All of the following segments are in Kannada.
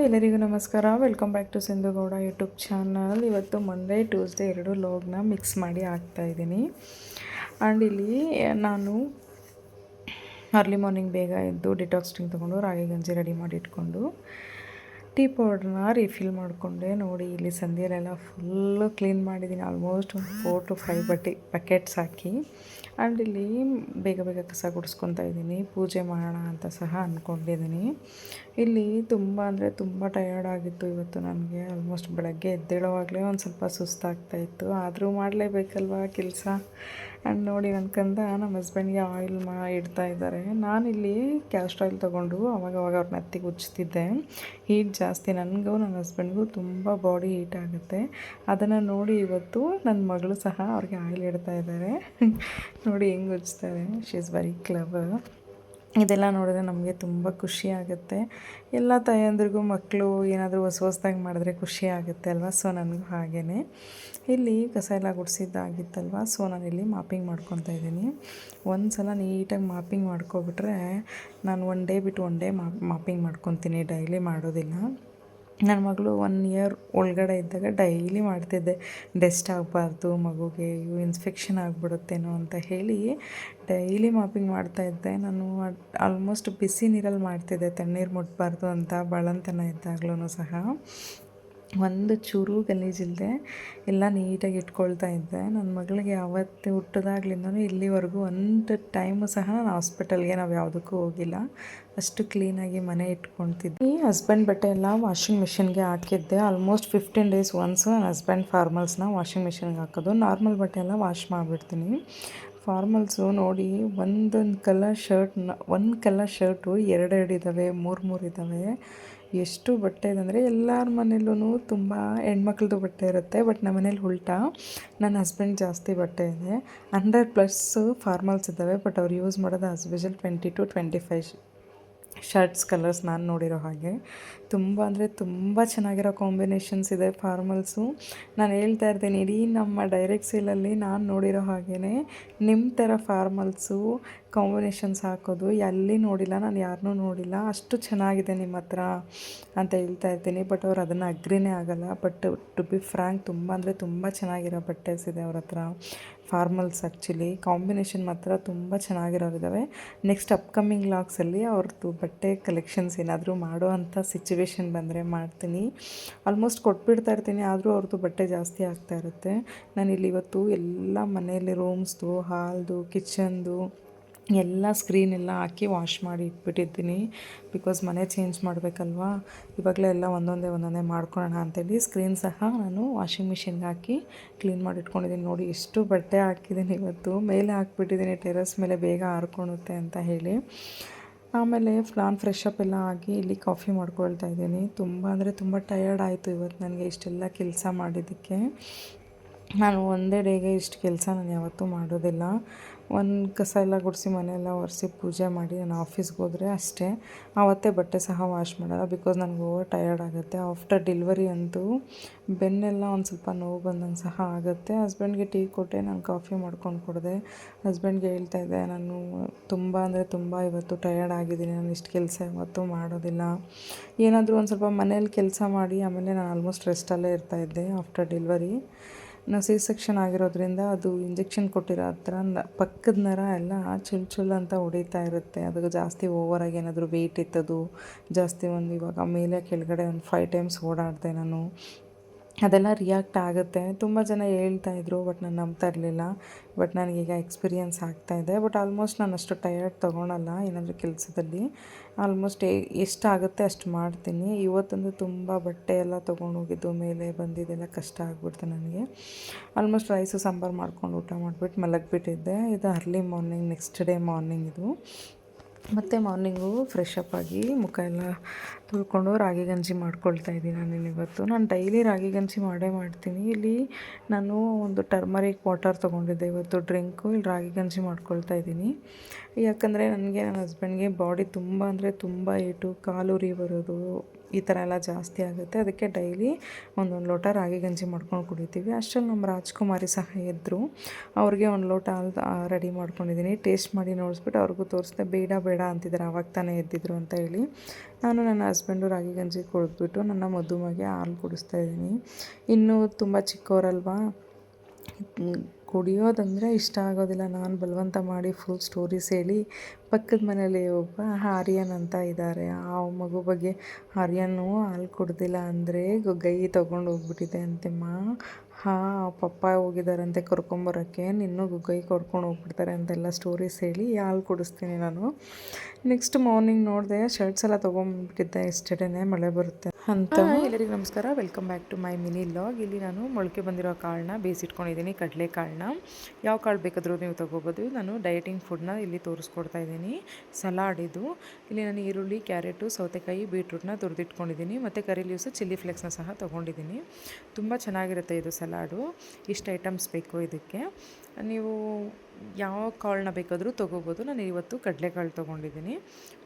ಎಲ್ಲರಿಗೂ ನಮಸ್ಕಾರ. Welcome back to Sindhu Gowda YouTube channel. ಇವತ್ತು ಮಂಡೇ ಟ್ಯೂಸ್ಡೇ ಎರಡು ಲಾಗ್ನ ಮಿಕ್ಸ್ ಮಾಡಿ ಹಾಕ್ತಾಯಿದ್ದೀನಿ. ಆ್ಯಂಡ್ ಇಲ್ಲಿ ನಾನು ಅರ್ಲಿ ಮಾರ್ನಿಂಗ್ ಬೇಗ ಎದ್ದು ಡಿಟಾಕ್ಸ್ ಡ್ರಿಂಕ್ ತೊಗೊಂಡು ರಾಗಿ ಗಂಜಿ ರೆಡಿ ಮಾಡಿ ಇಟ್ಕೊಂಡು ಟೀ ಪೌಡ್ರನ್ನ ರಿಫಿಲ್ ಮಾಡಿಕೊಂಡೆ. ನೋಡಿ ಇಲ್ಲಿ ಸಂಧ್ಯೆಲೆಲ್ಲ ಫುಲ್ಲು ಕ್ಲೀನ್ ಮಾಡಿದ್ದೀನಿ. ಆಲ್ಮೋಸ್ಟ್ ಒಂದು 4 to 5 ಬಕೆಟ್ಸ್ ಹಾಕಿ. ಆ್ಯಂಡ್ ಇಲ್ಲಿ ಬೇಗ ಬೇಗ ಕಸ ಗುಡಿಸ್ಕೊತಾ ಇದ್ದೀನಿ. ಪೂಜೆ ಮಾಡೋಣ ಅಂತ ಸಹ ಅಂದ್ಕೊಂಡಿದ್ದೀನಿ. ಇಲ್ಲಿ ತುಂಬ ಅಂದರೆ ತುಂಬ ಟಯರ್ಡ್ ಆಗಿತ್ತು ಇವತ್ತು ನನಗೆ. ಆಲ್ಮೋಸ್ಟ್ ಬೆಳಗ್ಗೆ ಎದ್ದೇಳೋವಾಗಲೇ ಒಂದು ಸ್ವಲ್ಪ ಸುಸ್ತಾಗ್ತಾಯಿತ್ತು. ಆದರೂ ಮಾಡಲೇಬೇಕಲ್ವ ಕೆಲಸ. ಆ್ಯಂಡ್ ನೋಡಿ ನನ್ನ ಕಂದ ನಮ್ಮ ಹಸ್ಬೆಂಡ್ಗೆ ಆಯಿಲ್ ಇಡ್ತಾ ಇದ್ದಾರೆ. ನಾನಿಲ್ಲಿ ಕ್ಯಾಸ್ಟ್ರ್ ಆಯಿಲ್ ತೊಗೊಂಡು ಅವಾಗವಾಗ ಅವ್ರ ನೆತ್ತಿಗೆ ಉಜ್ತಿದ್ದೆ. ಹೀಟ್ ಜಾಸ್ತಿ ನನಗೂ ನನ್ನ ಹಸ್ಬೆಂಡ್ಗೂ ತುಂಬ ಬಾಡಿ ಹೀಟ್ ಆಗುತ್ತೆ. ಅದನ್ನು ನೋಡಿ ಇವತ್ತು ನನ್ನ ಮಗಳು ಸಹ ಅವ್ರಿಗೆ ಆಯಿಲ್ ಇಡ್ತಾ ಇದ್ದಾರೆ. ನೋಡಿ ಹೆಂಗೆ ಉಜ್ತಾರೆ. She is very clever. ಇದೆಲ್ಲ ನೋಡಿದ್ರೆ ನಮಗೆ ತುಂಬ ಖುಷಿ ಆಗುತ್ತೆ. ಎಲ್ಲ ತಾಯಂದ್ರಿಗೂ ಮಕ್ಕಳು ಏನಾದರೂ ಹೊಸದಾಗಿ ಮಾಡಿದ್ರೆ ಖುಷಿ ಆಗುತ್ತೆ ಅಲ್ವಾ. ಸೊ ನನಗೂ ಹಾಗೇ ಇಲ್ಲಿ ಕಸ ಎಲ್ಲ ಗುಡಿಸಿದ್ದಾಗಿತ್ತಲ್ವ. ಸೊ ನಾನಿಲ್ಲಿ ಮಾಪಿಂಗ್ ಮಾಡ್ಕೊತಾ ಇದ್ದೀನಿ. ಒಂದು ಸಲ ನೀಟಾಗಿ ಮಾಪಿಂಗ್ ಮಾಡ್ಕೊಬಿಟ್ರೆ ನಾನು ಒನ್ ಡೇ ಬಿಟ್ಟು ಒನ್ ಡೇ ಮಾಪಿಂಗ್ ಮಾಡ್ಕೊತೀನಿ. ಡೈಲಿ ಮಾಡೋದಿಲ್ಲ. ನನ್ನ ಮಗಳು 1 year ಒಳಗಡೆ ಇದ್ದಾಗ ಡೈಲಿ ಮಾಡ್ತಿದ್ದೆ. ಡಸ್ಟ್ ಆಗಬಾರ್ದು ಮಗುಗೆ, ಇನ್ಫೆಕ್ಷನ್ ಆಗಿಬಿಡುತ್ತೇನೋ ಅಂತ ಹೇಳಿ ಡೈಲಿ ಮಾಪಿಂಗ್ ಮಾಡ್ತಾಯಿದ್ದೆ. ನಾನು ಆಲ್ಮೋಸ್ಟ್ ಬಿಸಿ ನೀರಲ್ಲಿ ಮಾಡ್ತಿದ್ದೆ, ತಣ್ಣೀರು ಮುಟ್ಬಾರ್ದು ಅಂತ. ಬಾಳಂತನ ಇದ್ದಾಗ್ಲೂ ಸಹ ಒಂದು ಚೂರು ಗಲೀಜಿಲ್ಲದೆ ಎಲ್ಲ ನೀಟಾಗಿ ಇಟ್ಕೊಳ್ತಾ ಇದ್ದೆ. ನನ್ನ ಮಗಳಿಗೆ ಯಾವತ್ತು ಹುಟ್ಟಿದಾಗ್ಲಿಂದನೂ ಇಲ್ಲಿವರೆಗೂ ಒಂದು ಟೈಮು ಸಹ ನಾನು ಹಾಸ್ಪಿಟಲ್ಗೆ ನಾವು ಯಾವುದಕ್ಕೂ ಹೋಗಿಲ್ಲ. ಅಷ್ಟು ಕ್ಲೀನಾಗಿ ಮನೆ ಇಟ್ಕೊಳ್ತಿದ್ದೆ. ಈ ಹಸ್ಬೆಂಡ್ ಬಟ್ಟೆ ಎಲ್ಲ ವಾಷಿಂಗ್ ಮಿಷಿನ್ಗೆ ಹಾಕಿದ್ದೆ. ಆಲ್ಮೋಸ್ಟ್ 15 days ಒನ್ಸು ನನ್ನ ಹಸ್ಬೆಂಡ್ ಫಾರ್ಮಲ್ಸ್ನ ವಾಷಿಂಗ್ ಮಿಷಿನ್ಗೆ ಹಾಕೋದು. ನಾರ್ಮಲ್ ಬಟ್ಟೆ ಎಲ್ಲ ವಾಶ್ ಮಾಡಿಬಿಡ್ತೀನಿ. ಫಾರ್ಮಲ್ಸು ನೋಡಿ ಒಂದು ಕಲರ್ ಶರ್ಟು 2 ಇದ್ದಾವೆ, 3 ಇದ್ದಾವೆ. ಎಷ್ಟು ಬಟ್ಟೆ ಇದೆ ಅಂದರೆ ಎಲ್ಲರ ಮನೇಲೂ ತುಂಬ ಹೆಣ್ಮಕ್ಳದ್ದು ಬಟ್ಟೆ ಇರುತ್ತೆ. ಬಟ್ ನಮ್ಮ ಮನೇಲಿ ಉಲ್ಟಾ, ನನ್ನ ಹಸ್ಬೆಂಡ್ ಜಾಸ್ತಿ ಬಟ್ಟೆ ಇದೆ. 100+ ಫಾರ್ಮಲ್ಸ್ ಇದ್ದಾವೆ. ಬಟ್ ಅವ್ರು ಯೂಸ್ ಮಾಡೋದು as usual 20 to 25 shirts colours ನಾನು ನೋಡಿರೋ ಹಾಗೆ. ತುಂಬ ಅಂದರೆ ತುಂಬ ಚೆನ್ನಾಗಿರೋ ಕಾಂಬಿನೇಷನ್ಸ್ ಇದೆ ಫಾರ್ಮಲ್ಸು. ನಾನು ಹೇಳ್ತಾ ಇರ್ತೀನಿ, ಇಡೀ ನಮ್ಮ ಡೈರೆಕ್ಟ್ ಸೇಲಲ್ಲಿ ನಾನು ನೋಡಿರೋ ಹಾಗೇ ನಿಮ್ಮ ಥರ ಫಾರ್ಮಲ್ಸು ಕಾಂಬಿನೇಷನ್ಸ್ ಹಾಕೋದು ಎಲ್ಲಿ ನೋಡಿಲ್ಲ, ನಾನು ಯಾರನ್ನೂ ನೋಡಿಲ್ಲ. ಅಷ್ಟು ಚೆನ್ನಾಗಿದೆ ನಿಮ್ಮ ಹತ್ರ ಅಂತ ಹೇಳ್ತಾ ಇರ್ತೀನಿ. ಬಟ್ ಅವ್ರು ಅದನ್ನು ಅಗ್ರಿನೇ ಆಗೋಲ್ಲ. ಬಟ್ ಟು ಬಿ ಫ್ರ್ಯಾಂಕ್ ತುಂಬ ಅಂದರೆ ತುಂಬ ಚೆನ್ನಾಗಿರೋ ಬಟ್ಟೆಸ್ ಇದೆ ಅವ್ರ ಹತ್ರ ಫಾರ್ಮಲ್ಸ್. ಆ್ಯಕ್ಚುಲಿ ಕಾಂಬಿನೇಷನ್ ಮಾತ್ರ ತುಂಬ ಚೆನ್ನಾಗಿರೋರಿದ್ದಾವೆ. ನೆಕ್ಸ್ಟ್ ಅಪ್ಕಮಿಂಗ್ ಲಾಗ್ಸಲ್ಲಿ ಅವ್ರದ್ದು ಬಟ್ಟೆ ಕಲೆಕ್ಷನ್ಸ್ ಏನಾದರೂ ಮಾಡೋ ಅಂಥ ಸಿಚುವೇಶನ್ ಬಂದರೆ ಮಾಡ್ತೀನಿ. ಆಲ್ಮೋಸ್ಟ್ ಕೊಟ್ಬಿಡ್ತಾ ಇರ್ತೀನಿ, ಆದರೂ ಅವ್ರದ್ದು ಬಟ್ಟೆ ಜಾಸ್ತಿ ಆಗ್ತಾ ಇರುತ್ತೆ. ನಾನಿಲ್ಲಿ ಇವತ್ತು ಎಲ್ಲ ಮನೆಯಲ್ಲಿ ರೂಮ್ಸ್ದು, ಹಾಲ್ದು, ಕಿಚನ್ದು ಎಲ್ಲ ಸ್ಕ್ರೀನೆಲ್ಲ ಹಾಕಿ ವಾಶ್ ಮಾಡಿ ಇಟ್ಬಿಟ್ಟಿದ್ದೀನಿ. ಬಿಕಾಸ್ ಮನೆ ಚೇಂಜ್ ಮಾಡಬೇಕಲ್ವಾ. ಇವಾಗಲೇ ಎಲ್ಲ ಒಂದೊಂದೇ ಮಾಡ್ಕೊಳ್ಳೋಣ ಅಂತೇಳಿ ಸ್ಕ್ರೀನ್ ಸಹ ನಾನು ವಾಷಿಂಗ್ ಮಿಷಿನ್ಗೆ ಹಾಕಿ ಕ್ಲೀನ್ ಮಾಡಿ ಇಟ್ಕೊಂಡಿದ್ದೀನಿ. ನೋಡಿ ಎಷ್ಟು ಬಟ್ಟೆ ಹಾಕಿದ್ದೀನಿ ಇವತ್ತು. ಮೇಲೆ ಹಾಕ್ಬಿಟ್ಟಿದ್ದೀನಿ ಟೆರೆಸ್ ಮೇಲೆ, ಬೇಗ ಆರ್ಕೊಳುತ್ತೆ ಅಂತ ಹೇಳಿ. ಆಮೇಲೆ ನಾನು ಫ್ರೆಶ್ ಅಪ್ ಎಲ್ಲ ಆಗಿ ಇಲ್ಲಿ ಕಾಫಿ ಮಾಡ್ಕೊಳ್ತಾ ಇದ್ದೀನಿ. ತುಂಬ ಅಂದರೆ ತುಂಬ ಟಯರ್ಡ್ ಆಯಿತು ಇವತ್ತು ನನಗೆ ಇಷ್ಟೆಲ್ಲ ಕೆಲಸ ಮಾಡಿದ್ದಕ್ಕೆ. ನಾನು ಒಂದೇ ಡೇಗೆ ಇಷ್ಟು ಕೆಲಸ ನಾನು ಯಾವತ್ತೂ ಮಾಡೋದಿಲ್ಲ. ಒಂದು ಕಸ ಎಲ್ಲ ಗುಡಿಸಿ ಮನೆಯೆಲ್ಲ ಒರೆಸಿ ಪೂಜೆ ಮಾಡಿ ನಾನು ಆಫೀಸ್ಗೆ ಹೋದರೆ ಅಷ್ಟೇ. ಆವತ್ತೇ ಬಟ್ಟೆ ಸಹ ವಾಶ್ ಮಾಡೋಲ್ಲ. ಬಿಕಾಸ್ ನನಗೆ ಓವರ್ ಟಯರ್ಡ್ ಆಗುತ್ತೆ. ಆಫ್ಟರ್ ಡೆಲಿವರಿ ಅಂತೂ ಬೆನ್ನೆಲ್ಲ ಒಂದು ಸ್ವಲ್ಪ ನೋವು ಬಂದಂಗೆ ಸಹ ಆಗುತ್ತೆ. ಹಸ್ಬೆಂಡ್ಗೆ ಟೀ ಕೊಟ್ಟೆ, ನಾನು ಕಾಫಿ ಮಾಡ್ಕೊಂಡು ಕುಡಿದೆ. ಹಸ್ಬೆಂಡ್ಗೆ ಹೇಳ್ತಾ ಇದ್ದೆ, ನಾನು ತುಂಬ ಅಂದರೆ ತುಂಬ ಇವತ್ತು ಟಯರ್ಡ್ ಆಗಿದ್ದೀನಿ, ನಾನು ಇಷ್ಟು ಕೆಲಸ ಯಾವತ್ತೂ ಮಾಡೋದಿಲ್ಲ. ಏನಾದರೂ ಒಂದು ಸ್ವಲ್ಪ ಮನೇಲಿ ಕೆಲಸ ಮಾಡಿ ಆಮೇಲೆ ನಾನು ಆಲ್ಮೋಸ್ಟ್ ರೆಸ್ಟಲ್ಲೇ ಇರ್ತಾಯಿದ್ದೆ ಆಫ್ಟರ್ ಡೆಲಿವರಿ. ನಾವು ಸೆಕ್ಷನ್ ಆಗಿರೋದ್ರಿಂದ ಅದು ಇಂಜೆಕ್ಷನ್ ಕೊಟ್ಟಿರೋ ಹತ್ರ ಪಕ್ಕದ ನರ ಎಲ್ಲ ಚುಲ್ ಅಂತ ಹೊಡಿತಾ ಇರುತ್ತೆ. ಅದು ಜಾಸ್ತಿ ಓವರಾಗಿ ಏನಾದರೂ ವೆಯ್ಟ್ ಎತ್ತೋದು ಜಾಸ್ತಿ, ಒಂದು ಇವಾಗ ಮೇಲೆ ಕೆಳಗಡೆ ಒಂದು 5 times ಓಡಾಡಿದೆ ನಾನು. ಅದೆಲ್ಲ ರಿಯಾಕ್ಟ್ ಆಗುತ್ತೆ. ತುಂಬ ಜನ ಹೇಳ್ತಾಯಿದ್ರು, ಬಟ್ ನಾನು ನಂಬ್ತಾ ಇರಲಿಲ್ಲ. ಬಟ್ ನನಗೀಗ ಎಕ್ಸ್ಪೀರಿಯನ್ಸ್ ಆಗ್ತಾಯಿದೆ. ಬಟ್ ಆಲ್ಮೋಸ್ಟ್ ನಾನು ಅಷ್ಟು ಟಯರ್ಡ್ ತೊಗೊಳಲ್ಲ ಏನಾದರೂ ಕೆಲಸದಲ್ಲಿ. ಆಲ್ಮೋಸ್ಟ್ ಎಷ್ಟಾಗುತ್ತೆ ಅಷ್ಟು ಮಾಡ್ತೀನಿ. ಇವತ್ತಂದು ತುಂಬ ಬಟ್ಟೆ ಎಲ್ಲ ತೊಗೊಂಡೋಗಿದ್ದು ಮೇಲೆ ಬಂದಿದ್ದೆಲ್ಲ ಕಷ್ಟ ಆಗ್ಬಿಡ್ತು ನನಗೆ. ಆಲ್ಮೋಸ್ಟ್ ರೈಸು ಸಾಂಬಾರು ಮಾಡ್ಕೊಂಡು ಊಟ ಮಾಡಿಬಿಟ್ಟು ಮಲಗಿಬಿಟ್ಟಿದ್ದೆ. ಇದು early morning, next day morning ಇದು. ಮತ್ತು ಮಾರ್ನಿಂಗು ಫ್ರೆಶ್ ಅಪ್ ಆಗಿ ಮುಖ ಎಲ್ಲ ತೊಳ್ಕೊಂಡು ರಾಗಿ ಗಂಜಿ ಮಾಡ್ಕೊಳ್ತಾ ಇದ್ದೀನಿ ಇವತ್ತು. ನಾನು ಡೈಲಿ ರಾಗಿ ಗಂಜಿ ಮಾಡೇ ಮಾಡ್ತೀನಿ. ಇಲ್ಲಿ ನಾನು ಒಂದು ಟರ್ಮರಿಕ್ ವಾಟರ್ ತೊಗೊಂಡಿದ್ದೆ ಇವತ್ತು ಡ್ರಿಂಕು. ಇಲ್ಲಿ ರಾಗಿ ಗಂಜಿ ಮಾಡ್ಕೊಳ್ತಾ ಇದ್ದೀನಿ. ಯಾಕಂದರೆ ನನಗೆ ನನ್ನ ಹಸ್ಬೆಂಡ್ಗೆ ಬಾಡಿ ತುಂಬ ಅಂದರೆ ತುಂಬ ಏಟು, ಕಾಲು ಉರಿ ಬರೋದು, ಈ ಥರ ಎಲ್ಲ ಜಾಸ್ತಿ ಆಗುತ್ತೆ. ಅದಕ್ಕೆ ಡೈಲಿ ಒಂದೊಂದು ಲೋಟ ರಾಗಿ ಗಂಜಿ ಮಾಡ್ಕೊಂಡು ಕುಡಿತೀವಿ. ಅಷ್ಟರಲ್ಲಿ ನಮ್ಮ ರಾಜ್ಕುಮಾರಿ ಸಹ ಎದ್ದರು. ಅವ್ರಿಗೆ 1 ಲೋಟ ಹಾಲು ರೆಡಿ ಮಾಡ್ಕೊಂಡಿದ್ದೀನಿ. ಟೇಸ್ಟ್ ಮಾಡಿ ನೋಡಿಸ್ಬಿಟ್ಟು ಅವ್ರಿಗೂ ತೋರಿಸ್ದೆ. ಬೇಡ ಅಂತಿದ್ದಾರೆ, ಆವಾಗ ತಾನೇ ಎದ್ದಿದ್ರು ಅಂತ ಹೇಳಿ. ನಾನು ನನ್ನ ಹಸ್ಬೆಂಡು ರಾಗಿ ಗಂಜಿ ಕುಡಿದ್ಬಿಟ್ಟು ನನ್ನ ಮದುಮಗೆ ಹಾಲು ಕುಡಿಸ್ತಾ ಇದ್ದೀನಿ. ಇನ್ನೂ ತುಂಬ ಚಿಕ್ಕವರಲ್ವಾ, ಕುಡಿಯೋದಂದರೆ ಇಷ್ಟ ಆಗೋದಿಲ್ಲ. ನಾನು ಬಲವಂತ ಮಾಡಿ ಫುಲ್ ಸ್ಟೋರೀಸ್ ಹೇಳಿ ಪಕ್ಕದ ಮನೇಲಿ ಒಬ್ಬ ಆರ್ಯನ್ ಅಂತ ಇದ್ದಾರೆ, ಆ ಮಗು ಬಗ್ಗೆ ಆರ್ಯನು ಹಾಲು ಕುಡ್ದಿಲ್ಲ ಅಂದರೆ ಗೈ ತೊಗೊಂಡು ಹೋಗ್ಬಿಟ್ಟಿದೆ ಅಂತೆಮ್ಮ. ಪಪ್ಪ ಹೋಗಿದ್ದಾರಂತೆ ಕರ್ಕೊಂಬರೋಕ್ಕೆ, ನಿನ್ನೂ ಗುಗ್ಗೈ ಕರ್ಕೊಂಡು ಹೋಗ್ಬಿಡ್ತಾರೆ ಅಂತೆಲ್ಲ ಸ್ಟೋರೀಸ್ ಹೇಳಿ ಹಾಲು ಕುಡಿಸ್ತೀನಿ ನಾನು. ನೆಕ್ಸ್ಟ್ ಮಾರ್ನಿಂಗ್ ನೋಡಿದೆ ಶರ್ಟ್ಸ್ ಎಲ್ಲ ತೊಗೊಂಡ್ಬಿಟ್ಟಿದ್ದೆ, ಎಸ್ಟರ್ಡೇನೆ ಮಳೆ ಬರುತ್ತೆ ಅಂತ. ಎಲ್ಲರಿಗೂ ನಮಸ್ಕಾರ, welcome back to my mini vlog. ಇಲ್ಲಿ ನಾನು ಮೊಳಕೆ ಬಂದಿರೋ ಕಾಳನ್ನ ಬೇಯಿಸಿಟ್ಕೊಂಡಿದ್ದೀನಿ, ಕಡಲೆ ಕಾಳನ್ನ. ಯಾವ ಕಾಳು ಬೇಕಾದರೂ ನೀವು ತೊಗೋಬೋದು. ನಾನು ಡಯಟಿಂಗ್ ಫುಡ್ನ ಇಲ್ಲಿ ತೋರಿಸ್ಕೊಡ್ತಾ ಇದ್ದೀನಿ. ಸಲಾಡ್ ಇದು. ಇಲ್ಲಿ ನಾನು ಈರುಳ್ಳಿ, ಕ್ಯಾರೆಟು, ಸೌತೆಕಾಯಿ, ಬೀಟ್ರೂಟ್ನ ತುರಿದಿಟ್ಕೊಂಡಿದ್ದೀನಿ, ಮತ್ತು ಕರಿ ಲೀವ್ಸು, ಚಿಲ್ಲಿ ಫ್ಲೇಕ್ಸ್ನ ಸಹ ತೊಗೊಂಡಿದ್ದೀನಿ. ತುಂಬ ಚೆನ್ನಾಗಿರುತ್ತೆ ಇದು ಸಲಾಡು. ಇಷ್ಟು ಐಟಮ್ಸ್ ಬೇಕು ಇದಕ್ಕೆ. ನೀವು ಯಾವ ಕಾಳನ್ನ ಬೇಕಾದರೂ ತೊಗೋಬೋದು. ನಾನು ಇವತ್ತು ಕಡಲೆಕಾಳು ತೊಗೊಂಡಿದ್ದೀನಿ,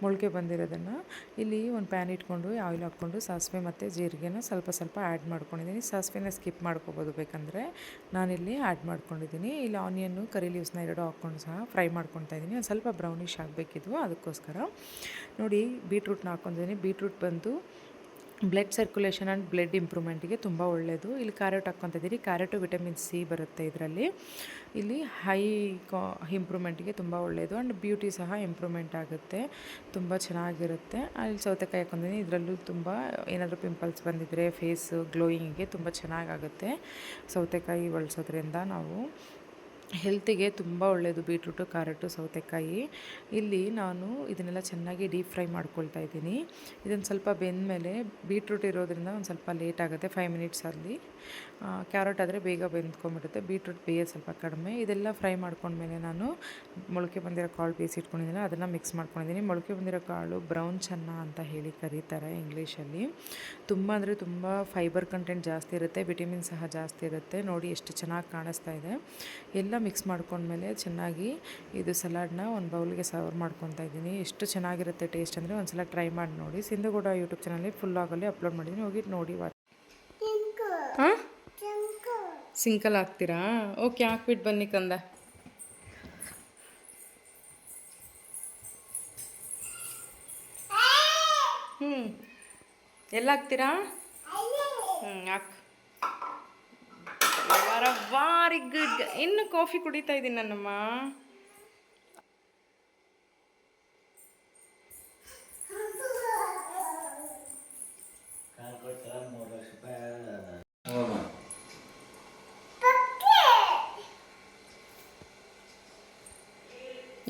ಮೊಳಕೆ ಬಂದಿರೋದನ್ನು. ಇಲ್ಲಿ ಒಂದು ಪ್ಯಾನ್ ಇಟ್ಕೊಂಡು ಆಯಿಲ್ ಹಾಕ್ಕೊಂಡು ಸಾಸಿವೆ ಮತ್ತು ಜೀರಿಗೆನ ಸ್ವಲ್ಪ ಸ್ವಲ್ಪ ಆ್ಯಡ್ ಮಾಡ್ಕೊಂಡಿದ್ದೀನಿ. ಸಾಸಿವೆನ ಸ್ಕಿಪ್ ಮಾಡ್ಕೋಬೋದು ಬೇಕಂದರೆ, ನಾನಿಲ್ಲಿ ಆ್ಯಡ್ ಮಾಡ್ಕೊಂಡಿದ್ದೀನಿ. ಇಲ್ಲಿ ಆನಿಯನ್ನು, ಕರಿ ಲೀವ್ಸ್ನ ಎರಡು ಹಾಕ್ಕೊಂಡು ಸಹ ಫ್ರೈ ಮಾಡ್ಕೊತಾ ಇದ್ದೀನಿ. ಒಂದು ಸ್ವಲ್ಪ ಬ್ರೌನಿಷ್ ಆಗಬೇಕಿದ್ವು, ಅದಕ್ಕೋಸ್ಕರ. ನೋಡಿ, ಬೀಟ್ರೂಟ್ನ ಹಾಕ್ಕೊಂಡಿದ್ದೀನಿ. ಬೀಟ್ರೂಟ್ ಬಂದು ಬ್ಲಡ್ ಸರ್ಕ್ಯುಲೇಷನ್ ಆ್ಯಂಡ್ ಬ್ಲಡ್ ಇಂಪ್ರೂವ್ಮೆಂಟಿಗೆ ತುಂಬ ಒಳ್ಳೆಯದು. ಇಲ್ಲಿ ಕ್ಯಾರೆಟ್ ಹಾಕ್ಕೊತಾ ಇದ್ದೀರಿ. ಕ್ಯಾರೆಟು ವಿಟಮಿನ್ ಸಿ ಬರುತ್ತೆ ಇದರಲ್ಲಿ. ಇಲ್ಲಿ ಇಂಪ್ರೂವ್ಮೆಂಟಿಗೆ ತುಂಬ ಒಳ್ಳೆಯದು, ಆ್ಯಂಡ್ ಬ್ಯೂಟಿ ಸಹ ಇಂಪ್ರೂವ್ಮೆಂಟ್ ಆಗುತ್ತೆ, ತುಂಬ ಚೆನ್ನಾಗಿರುತ್ತೆ. ಅಲ್ಲಿ ಸೌತೆಕಾಯಿ ಹಾಕ್ಕೊಂಡಿದ್ದೀನಿ. ಇದರಲ್ಲೂ ತುಂಬ ಏನಾದರೂ ಪಿಂಪಲ್ಸ್ ಬಂದಿದ್ದರೆ ಫೇಸ್ ಗ್ಲೋಯಿಂಗಿಗೆ ತುಂಬ ಚೆನ್ನಾಗಾಗುತ್ತೆ ಸೌತೆಕಾಯಿ ಬಳಸೋದ್ರಿಂದ. ನಾವು ಹೆಲ್ತಿಗೆ ತುಂಬ ಒಳ್ಳೆಯದು ಬೀಟ್ರೂಟು, ಕ್ಯಾರೆಟು, ಸೌತೆಕಾಯಿ. ಇಲ್ಲಿ ನಾನು ಇದನ್ನೆಲ್ಲ ಚೆನ್ನಾಗಿ ಡೀಪ್ ಫ್ರೈ ಮಾಡ್ಕೊಳ್ತಾ ಇದ್ದೀನಿ. ಇದನ್ನು ಸ್ವಲ್ಪ ಬೆಂದಮೇಲೆ, ಬೀಟ್ರೂಟ್ ಇರೋದ್ರಿಂದ ಒಂದು ಸ್ವಲ್ಪ ಲೇಟ್ ಆಗುತ್ತೆ, 5 ಮಿನಿಟ್ಸಲ್ಲಿ. ಕ್ಯಾರೆಟ್ ಆದರೆ ಬೇಗ ಬೆಂದ್ಕೊಂಡ್ಬಿಡುತ್ತೆ, ಬೀಟ್ರೂಟ್ ಬೇಯೋದು ಸ್ವಲ್ಪ ಕಡಿಮೆ. ಇದೆಲ್ಲ ಫ್ರೈ ಮಾಡ್ಕೊಂಡ್ಮೇಲೆ ನಾನು ಮೊಳಕೆ ಬಂದಿರೋ ಕಾಳು ಬೇಯಿಸಿಟ್ಕೊಂಡಿದ್ದೀನಿ, ಅದನ್ನು ಮಿಕ್ಸ್ ಮಾಡ್ಕೊಂಡಿದ್ದೀನಿ. ಮೊಳಕೆ ಬಂದಿರೋ ಕಾಳು ಬ್ರೌನ್ ಚೆನ್ನ ಅಂತ ಹೇಳಿ ಕರೀತಾರೆ ಇಂಗ್ಲೀಷಲ್ಲಿ. ತುಂಬ ಅಂದರೆ ತುಂಬ ಫೈಬರ್ ಕಂಟೆಂಟ್ ಜಾಸ್ತಿ ಇರುತ್ತೆ, ವಿಟಮಿನ್ ಸಹ ಜಾಸ್ತಿ ಇರುತ್ತೆ. ನೋಡಿ ಎಷ್ಟು ಚೆನ್ನಾಗಿ ಕಾಣಿಸ್ತಾ ಇದೆ. ಎಲ್ಲ ಮಿಕ್ಸ್ ಮಾಡ್ಕೊಂಡ್ಮೇಲೆ ಚೆನ್ನಾಗಿ ಇದು ಸಲಾಡ್ನ ಒಂದು ಬೌಲ್ಗೆ ಸರ್ವ್ ಮಾಡ್ಕೊತಾ ಇದ್ದೀನಿ. ಎಷ್ಟು ಚೆನ್ನಾಗಿರುತ್ತೆ ಟೇಸ್ಟ್ ಅಂದರೆ ಒಂದ್ಸಲ ಟ್ರೈ ಮಾಡಿ ನೋಡಿ. ಸಿಂಧುಗೌಡ ಯೂಟ್ಯೂಬ್ ಚಾನಲಲ್ಲಿ ಫುಲ್ ಆಗಲ್ಲಿ ಅಪ್ಲೋಡ್ ಮಾಡಿದ್ದೀನಿ, ಹೋಗಿ ನೋಡಿ. ಹಾಂ, ಸಿಂಕಲ್ ಹಾಕ್ತೀರಾ? ಓಕೆ, ಹಾಕ್ಬಿಟ್ಟು ಬನ್ನಿ ಕಂದ. ಎಲ್ಲ ಹಾಕ್ತೀರಾ? ಹಾಕ್. Very good. ಇನ್ನು ಕಾಫಿ ಕುಡಿತಾ ಇದ್ದೀನಿ ನನ್ನಮ್ಮ.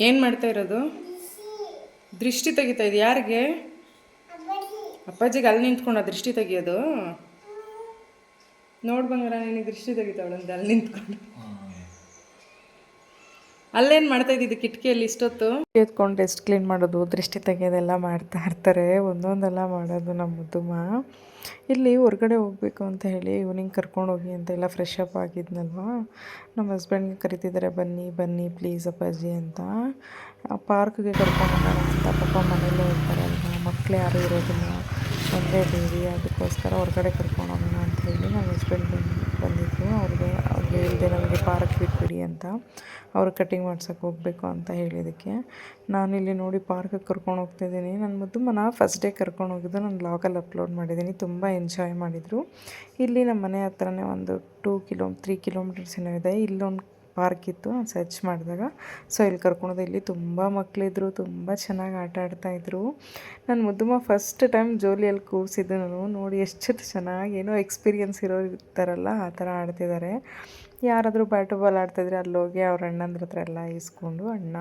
ಏನು ಮಾಡ್ತಾ ಇರೋದು? ದೃಷ್ಟಿ ತೆಗಿತಾ ಇದೆ. ಯಾರಿಗೆ? ಅಪ್ಪಾಜಿಗೆ. ಅಲ್ಲಿ ನಿಂತ್ಕೊಂಡ ದೃಷ್ಟಿ ತೆಗಿಯೋದು? ನೋಡ್ ಬಂಗಾರ, ನಿನಗೆ ದೃಷ್ಟಿ ತೆಗಿತಾವಳಂತೆ ಅಲ್ಲಿ ನಿಂತ್ಕೊಂಡು. ಅಲ್ಲೇನು ಮಾಡ್ತಾ ಇದ್ದಿದ್ದು ಕಿಟಕಿಯಲ್ಲಿ ಇಷ್ಟೊತ್ತು? ಎತ್ಕೊಂಡು ಡೆಸ್ಟ್ ಕ್ಲೀನ್ ಮಾಡೋದು, ದೃಷ್ಟಿ ತೆಗೆಯೋದೆಲ್ಲ ಮಾಡ್ತಾ ಇರ್ತಾರೆ. ಒಂದೊಂದೆಲ್ಲ ಮಾಡೋದು ನಮ್ಮ ಮುದ್ದುಮ್ಮ. ಇಲ್ಲಿ ಹೊರಗಡೆ ಹೋಗಬೇಕು ಅಂತ ಹೇಳಿ ಈವ್ನಿಂಗ್ ಕರ್ಕೊಂಡೋಗಿ ಅಂತೆಲ್ಲ ಫ್ರೆಶ್ ಅಪ್ ಆಗಿದ್ನಲ್ವ, ನಮ್ಮ ಹಸ್ಬೆಂಡ್ಗೆ ಕರಿತಿದ್ದಾರೆ, ಬನ್ನಿ ಬನ್ನಿ ಪ್ಲೀಸ್ ಅಪ್ಪಾಜಿ ಅಂತ. ಪಾರ್ಕ್ಗೆ ಕರ್ಕೊಂಡೋಗೋಣ ಅಂತ. ಪಾಪ ಮನೇಲೇ ಇರ್ತಾರಲ್ವ, ಮಕ್ಕಳು ಯಾರೂ ಇರೋದಿಲ್ಲ, ಒಂದೇ ಬೇಬಿ. ಅದಕ್ಕೋಸ್ಕರ ಹೊರಗಡೆ ಕರ್ಕೊಂಡೋಗೋಣ ಅಂತ ಹೇಳಿ ನಮ್ಮ ಹಸ್ಬೆಂಡ್ ಬಂದಿದ್ದರು. ಅವ್ರಿಗೆ ಹೇಳಿದೆ ನಮಗೆ ಪಾರ್ಕ್ ಬಿಟ್ಬಿಡಿ ಅಂತ. ಅವ್ರು ಕಟಿಂಗ್ ಮಾಡ್ಸೋಕ್ಕೆ ಹೋಗಬೇಕು ಅಂತ ಹೇಳಿದ್ದಕ್ಕೆ ನಾನಿಲ್ಲಿ ನೋಡಿ ಪಾರ್ಕಿಗೆ ಕರ್ಕೊಂಡು ಹೋಗ್ತಾಯಿದ್ದೀನಿ. ನನ್ನ ಮುದ್ದುಮ್ಮನ ಫಸ್ಟ್ ಡೇ ಕರ್ಕೊಂಡು ಹೋಗಿದ್ದು ನಾನು ಲಾಗಲ್ಲಿ ಅಪ್ಲೋಡ್ ಮಾಡಿದ್ದೀನಿ. ತುಂಬ ಎಂಜಾಯ್ ಮಾಡಿದರು. ಇಲ್ಲಿ ನಮ್ಮ ಮನೆ ಹತ್ರನೇ ಒಂದು 3 ಕಿಲೋಮೀಟರ್ಸ್ ಏನೋ ಇದೆ, ಇಲ್ಲೊಂದು ಪಾರ್ಕ್ ಇತ್ತು. ನಾನು ಸರ್ಚ್ ಮಾಡಿದಾಗ ಸೊ ಇಲ್ಲಿ ಕರ್ಕೊಂಡೋದೆ. ಇಲ್ಲಿ ತುಂಬ ಮಕ್ಕಳಿದ್ರು, ತುಂಬ ಚೆನ್ನಾಗಿ ಆಟ ಆಡ್ತಾಯಿದ್ರು. ನನ್ನ ಮುದ್ದುಮ್ಮ ಫಸ್ಟ್ ಟೈಮ್ ಜೋಲಿಯಲ್ಲಿ ಕೂರಿಸಿದ್ದು ನಾನು. ನೋಡಿ ಎಷ್ಟು ಚೆನ್ನಾಗಿ, ಏನೋ ಎಕ್ಸ್ಪೀರಿಯನ್ಸ್ ಇರೋರು ಇರ್ತಾರಲ್ಲ ಆ ಥರ ಆಡ್ತಿದ್ದಾರೆ. ಯಾರಾದರೂ ಬ್ಯಾಟು ಬಾಲ್ ಆಡ್ತಾಯಿದ್ರೆ ಅಲ್ಲೋಗಿ ಅವ್ರ ಅಣ್ಣಂದ್ರ ಹತ್ರ ಎಲ್ಲ ಇಸ್ಕೊಂಡು ಅಣ್ಣ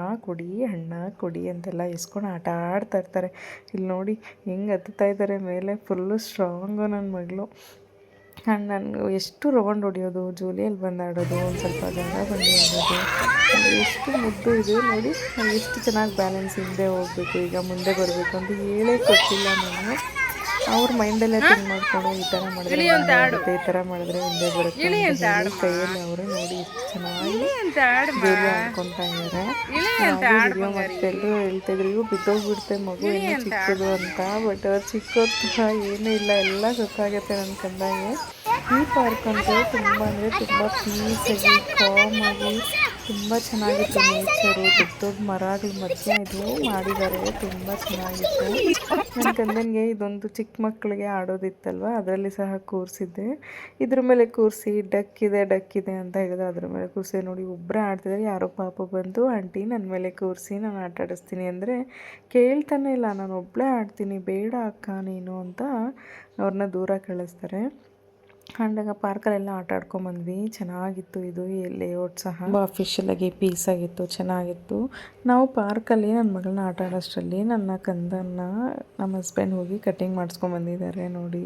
ಕೊಡಿ ಅಂತೆಲ್ಲ ಇಸ್ಕೊಂಡು ಆಟ ಆಡ್ತಾಯಿರ್ತಾರೆ. ಇಲ್ಲಿ ನೋಡಿ ಹೆಂಗೆ ಹತ್ತುತ್ತಾ ಇದ್ದಾರೆ ಮೇಲೆ, ಫುಲ್ಲು ಸ್ಟ್ರಾಂಗು ನನ್ನ ಮಗಳು. ಆ್ಯಂಡ್ ನಾನು ಎಷ್ಟು ರೌಂಡ್ ಹೊಡಿಯೋದು, ಜೋಲಿಯಲ್ಲಿ ಬಂದು ಆಡೋದು, ಒಂದು ಸ್ವಲ್ಪ ಗಂಗ ಬಂದು ಆಡೋದು, ಎಷ್ಟು ಮುದ್ದು ಇದೆ ನೋಡಿ. ಎಷ್ಟು ಚೆನ್ನಾಗಿ ಬ್ಯಾಲೆನ್ಸ್ ಹಿಂದೆ ಹೋಗಬೇಕು, ಈಗ ಮುಂದೆ ಬರಬೇಕು ಅಂತ ಹೇಳೇ ಕೊಟ್ಟಿಲ್ಲ ನಾನು. ಅವ್ರ ಮೈಂಡಲ್ಲೇ ಥಿಂಕ್ ಮಾಡಿಕೊಂಡು ಈ ಥರ ಮಾಡಿದ್ರೆ ಆಗುತ್ತೆ, ಈ ಥರ ಮಾಡಿದ್ರೆ ಹಿಂದೆ ಬರುತ್ತೆ ಕೈಯಲ್ಲಿ ಅವರೇ ನೋಡಿ ಎಷ್ಟು ಚೆನ್ನಾಗಿ ಜೋಲಿ ಆಡ್ಕೊತಾ ಇದ್ದಾರೆ. ವಿಡಿಯೋ ಮಾಡ್ತಾಯಿದ್ರು, ಹೇಳ್ತಾಯಿದ್ರು ಇವು ಬಿದ್ದೋಗ್ಬಿಡುತ್ತೆ ಮಗು ಏನೋ ಚಿಕ್ಕದು ಅಂತ. ಬಟ್ ಅವ್ರು ಚಿಕ್ಕದು ಏನೂ ಇಲ್ಲ, ಎಲ್ಲ ಗೊತ್ತಾಗುತ್ತೆ ನನ್ನ ಕಂದಾಗೆ. ಈ ಪಾರ್ಕ್ ಅಂದರೆ ತುಂಬ ಪೀಸಾಗಿ ಕಾಮಾಗಿ ತುಂಬ ಚೆನ್ನಾಗಿತ್ತು ನೇಚರು, ದೊಡ್ಡ ದೊಡ್ಡ ಮರಗಳ ಮಧ್ಯೆ ಇದು ಮಾಡಿದ್ದಾರೆ. ತುಂಬ ಚೆನ್ನಾಗಿತ್ತು. ನನ್ನ ಗಂಡನಿಗೆ ಇದೊಂದು ಚಿಕ್ಕ ಮಕ್ಕಳಿಗೆ ಆಡೋದಿತ್ತಲ್ವ, ಅದರಲ್ಲಿ ಸಹ ಕೂರಿಸಿದ್ದೆ. ಇದ್ರ ಮೇಲೆ ಕೂರಿಸಿ ಡಕ್ಕಿದೆ ಅಂತ ಹೇಳಿದ್ರೆ ಅದ್ರ ಮೇಲೆ ಕೂರಿಸಿ ನೋಡಿ ಒಬ್ಬರೇ ಆಡ್ತಿದ್ದಾರೆ. ಯಾರೋ ಪಾಪ ಬಂದು ಆಂಟಿ ನನ್ನ ಮೇಲೆ ಕೂರಿಸಿ ನಾನು ಆಟ ಆಡಿಸ್ತೀನಿ ಅಂದರೆ ಕೇಳ್ತಾನೆ ಇಲ್ಲ. ನಾನು ಒಬ್ಬಳೇ ಆಡ್ತೀನಿ, ಬೇಡ ಅಕ್ಕ ನೀನು ಅಂತ ಅವ್ರನ್ನ ದೂರ ಕಳಿಸ್ತಾರೆ. ಅಂಡಾಗ ಪಾರ್ಕಲ್ಲೆಲ್ಲ ಆಟ ಆಡ್ಕೊಂಬಂದ್ವಿ. ಚೆನ್ನಾಗಿತ್ತು. ಇದು ಲೇಔಟ್ ಸಹ ತುಂಬ ಅಫಿಷಿಯಲಾಗಿ ಪೀಸಾಗಿತ್ತು, ಚೆನ್ನಾಗಿತ್ತು. ನಾವು ಪಾರ್ಕಲ್ಲಿ ನನ್ನ ಮಗಳನ್ನ ಆಟ ಆಡೋಷ್ಟರಲ್ಲಿ ನನ್ನ ಕಂದನ್ನ ನಮ್ಮ ಹಸ್ಬೆಂಡ್ ಹೋಗಿ ಕಟ್ಟಿಂಗ್ ಮಾಡಿಸ್ಕೊಂಬಂದಿದ್ದಾರೆ. ನೋಡಿ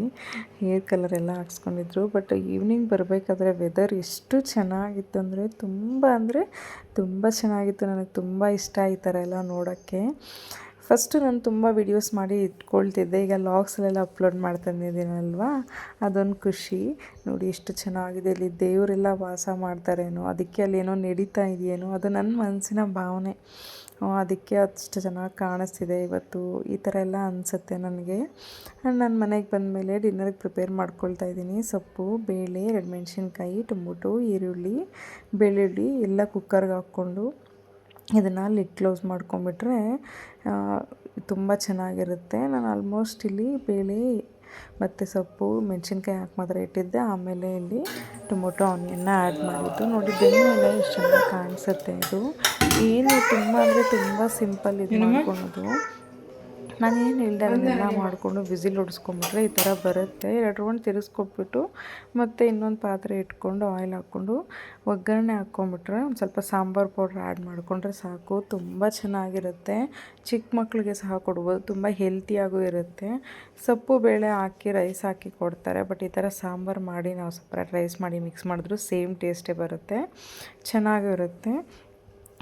ಹೇರ್ ಕಲರ್ ಎಲ್ಲ ಹಾಕ್ಸ್ಕೊಂಡಿದ್ರು. ಬಟ್ ಈವ್ನಿಂಗ್ ಬರಬೇಕಾದ್ರೆ ವೆದರ್ ಎಷ್ಟು ಚೆನ್ನಾಗಿತ್ತು ಅಂದರೆ ತುಂಬ ಚೆನ್ನಾಗಿತ್ತು. ನನಗೆ ತುಂಬ ಇಷ್ಟ ಈ ಥರ ಎಲ್ಲ ನೋಡೋಕ್ಕೆ. ಫಸ್ಟು ನಾನು ತುಂಬ ವೀಡಿಯೋಸ್ ಮಾಡಿ ಇಟ್ಕೊಳ್ತಿದ್ದೆ. ಈಗ ಲಾಗ್ಸಲ್ಲೆಲ್ಲ ಅಪ್ಲೋಡ್ ಮಾಡ್ತಾಯಿದ್ದೀನಲ್ವ, ಅದೊಂದು ಖುಷಿ. ನೋಡಿ ಎಷ್ಟು ಚೆನ್ನಾಗಿದೆ. ಇಲ್ಲಿ ದೇವರೆಲ್ಲ ವಾಸ ಮಾಡ್ತಾರೇನೋ, ಅದಕ್ಕೆ ಅಲ್ಲೇನೋ ನಡೀತಾ ಇದೆಯೇನೋ, ಅದು ನನ್ನ ಮನಸ್ಸಿನ ಭಾವನೆ. ಅದಕ್ಕೆ ಅಷ್ಟು ಚೆನ್ನಾಗಿ ಕಾಣಿಸ್ತಿದೆ ಇವತ್ತು. ಈ ಥರ ಎಲ್ಲ ಅನಿಸುತ್ತೆ ನನಗೆ. ನನ್ನ ಮನೆಗೆ ಬಂದಮೇಲೆ ಡಿನ್ನರ್ಗೆ ಪ್ರಿಪೇರ್ ಮಾಡ್ಕೊಳ್ತಾ ಇದ್ದೀನಿ. ಸೊಪ್ಪು, ಬೇಳೆ, 2 ಮೆಣಸಿನ್ಕಾಯಿ, ಟೊಮೊಟೊ, ಈರುಳ್ಳಿ, ಬೆಳ್ಳುಳ್ಳಿ ಎಲ್ಲ ಕುಕ್ಕರ್ಗೆ ಹಾಕ್ಕೊಂಡು ಇದನ್ನು ಲಿಡ್ ಕ್ಲೋಸ್ ಮಾಡ್ಕೊಂಬಿಟ್ರೆ ತುಂಬ ಚೆನ್ನಾಗಿರುತ್ತೆ. ನಾನು ಆಲ್ಮೋಸ್ಟ್ ಇಲ್ಲಿ ಬೇಳೆ ಮತ್ತು ಸೊಪ್ಪು, ಮೆಣಸಿನ್ಕಾಯಿ ಹಾಕಿ ಮಾತ್ರ ಇಟ್ಟಿದ್ದೆ. ಆಮೇಲೆ ಇಲ್ಲಿ ಟೊಮೊಟೊ, ಆನಿಯನ್ನ ಆ್ಯಡ್ ಮಾಡಿದ್ದು. ನೋಡಿ ಬೆಣ್ಣೆಲ್ಲ ಎಷ್ಟು ಚೆನ್ನಾಗಿ ಕಾಣಿಸುತ್ತೆ. ಇದು ಏನು ತುಂಬ ಸಿಂಪಲ್ ಇದು ಮಾಡ್ಕೊಳೋದು. ನಾನೇನು ಹೇಳ್ದೆ ಅದನ್ನೆಲ್ಲ ಮಾಡಿಕೊಂಡು ವಿಸಿಲ್ ಹೊಡಿಸ್ಕೊಂಬಿಟ್ರೆ ಈ ಥರ ಬರುತ್ತೆ. 2 ರೌಂಡ್ ತಿರುಗಿಸ್ಕೊಟ್ಬಿಟ್ಟು ಮತ್ತು ಇನ್ನೊಂದು ಪಾತ್ರೆ ಇಟ್ಕೊಂಡು ಆಯಿಲ್ ಹಾಕ್ಕೊಂಡು ಒಗ್ಗರಣೆ ಹಾಕ್ಕೊಂಬಿಟ್ರೆ ಒಂದು ಸ್ವಲ್ಪ ಸಾಂಬಾರು ಪೌಡ್ರ್ ಆ್ಯಡ್ ಮಾಡಿಕೊಂಡ್ರೆ ಸಾಕು. ತುಂಬ ಚೆನ್ನಾಗಿರುತ್ತೆ. ಚಿಕ್ಕ ಮಕ್ಕಳಿಗೆ ಸಹ ಕೊಡ್ಬೋದು. ತುಂಬ ಹೆಲ್ತಿಯಾಗೂ ಇರುತ್ತೆ. ಸೊಪ್ಪು ಬೇಳೆ ಹಾಕಿ ರೈಸ್ ಹಾಕಿ ಕೊಡ್ತಾರೆ. ಬಟ್ ಈ ಥರ ಸಾಂಬಾರು ಮಾಡಿ ನಾವು ಸಪ್ರೇಟ್ ರೈಸ್ ಮಾಡಿ ಮಿಕ್ಸ್ ಮಾಡಿದ್ರು ಸೇಮ್ ಟೇಸ್ಟೇ ಬರುತ್ತೆ, ಚೆನ್ನಾಗಿರುತ್ತೆ.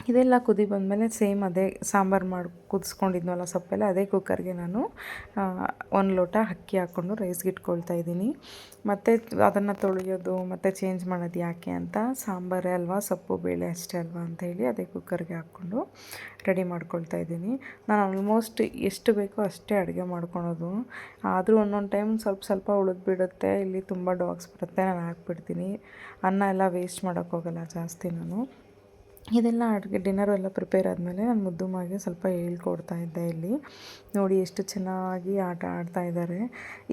ಇದೆಲ್ಲ ಕುದಿ ಬಂದಮೇಲೆ ಸೇಮ್ ಅದೇ ಸಾಂಬಾರು ಮಾಡಿ ಕುದಿಸ್ಕೊಂಡಿದ್ನಲ್ಲ ಸೊಪ್ಪೆಲ್ಲ, ಅದೇ ಕುಕ್ಕರ್ಗೆ ನಾನು 1 ಲೋಟ ಅಕ್ಕಿ ಹಾಕ್ಕೊಂಡು ರೈಸ್ಗೆ ಇಟ್ಕೊಳ್ತಾ ಇದ್ದೀನಿ. ಮತ್ತು ಅದನ್ನು ತೊಳೆಯೋದು ಮತ್ತು ಚೇಂಜ್ ಮಾಡೋದು ಯಾಕೆ ಅಂತ, ಸಾಂಬಾರೇ ಅಲ್ವಾ, ಸೊಪ್ಪು ಬೇಳೆ ಅಷ್ಟೇ ಅಲ್ವಾ ಅಂತ ಹೇಳಿ ಅದೇ ಕುಕ್ಕರ್ಗೆ ಹಾಕ್ಕೊಂಡು ರೆಡಿ ಮಾಡ್ಕೊಳ್ತಾ ಇದ್ದೀನಿ. ನಾನು ಆಲ್ಮೋಸ್ಟ್ ಎಷ್ಟು ಬೇಕೋ ಅಷ್ಟೇ ಅಡುಗೆ ಮಾಡ್ಕೊಳೋದು. ಆದರೂ ಒಂದೊಂದು ಟೈಮ್ ಸ್ವಲ್ಪ ಉಳಿದ್ಬಿಡುತ್ತೆ. ಇಲ್ಲಿ ತುಂಬ ಡಾಗ್ಸ್ ಬರುತ್ತೆ, ನಾನು ಹಾಕ್ಬಿಡ್ತೀನಿ. ಅನ್ನ ಎಲ್ಲ ವೇಸ್ಟ್ ಮಾಡೋಕ್ಕೋಗಲ್ಲ ಜಾಸ್ತಿ ನಾನು. ಇದೆಲ್ಲ ಅಡುಗೆ ಡಿನ್ನರು ಎಲ್ಲ ಪ್ರಿಪೇರ್ ಆದಮೇಲೆ ನಾನು ಮುದ್ದುಮ್ಮಗೆ ಸ್ವಲ್ಪ ಹೇಳ್ಕೊಡ್ತಾ ಇದ್ದೆ. ಇಲ್ಲಿ ನೋಡಿ ಎಷ್ಟು ಚೆನ್ನಾಗಿ ಆಟ ಆಡ್ತಾ ಇದ್ದಾರೆ.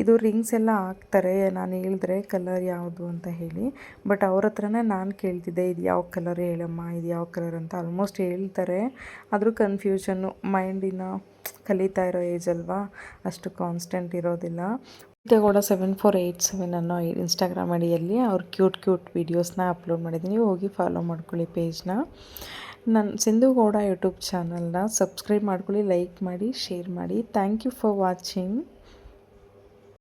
ಇದು ರಿಂಗ್ಸ್ ಎಲ್ಲ ಹಾಕ್ತಾರೆ, ನಾನು ಹೇಳಿದ್ರೆ ಕಲರ್ ಯಾವುದು ಅಂತ ಹೇಳಿ. ಬಟ್ ಅವ್ರ ಹತ್ರನೇ ನಾನು ಕೇಳ್ತಿದ್ದೆ, ಇದು ಯಾವ ಕಲರ್ ಹೇಳಮ್ಮ, ಇದು ಯಾವ ಕಲರ್ ಅಂತ. ಆಲ್ಮೋಸ್ಟ್ ಹೇಳ್ತಾರೆ, ಆದರೂ ಕನ್ಫ್ಯೂಷನ್ನು. ಮೈಂಡಿನ ಕಲಿತಾ ಇರೋ ಏಜ್ ಅಲ್ವಾ, ಅಷ್ಟು ಕಾನ್ಸ್ಟೆಂಟ್ ಇರೋದಿಲ್ಲ. ಸಿಂಧುಗೌಡ 7487 ಅನ್ನೋ ಇನ್ಸ್ಟಾಗ್ರಾಮ್ ಐಡಿಯಲ್ಲಿ ಅವ್ರ ಕ್ಯೂಟ್ ವೀಡಿಯೋಸ್ನ ಅಪ್ಲೋಡ್ ಮಾಡಿದ್ದೀನಿ. ಹೋಗಿ ಫಾಲೋ ಮಾಡ್ಕೊಳ್ಳಿ ಪೇಜ್ನ. ನನ್ನ ಸಿಂಧುಗೌಡ ಯೂಟ್ಯೂಬ್ ಚಾನಲ್ನ ಸಬ್ಸ್ಕ್ರೈಬ್ ಮಾಡ್ಕೊಳ್ಳಿ, ಲೈಕ್ ಮಾಡಿ, ಶೇರ್ ಮಾಡಿ. Thank you for watching.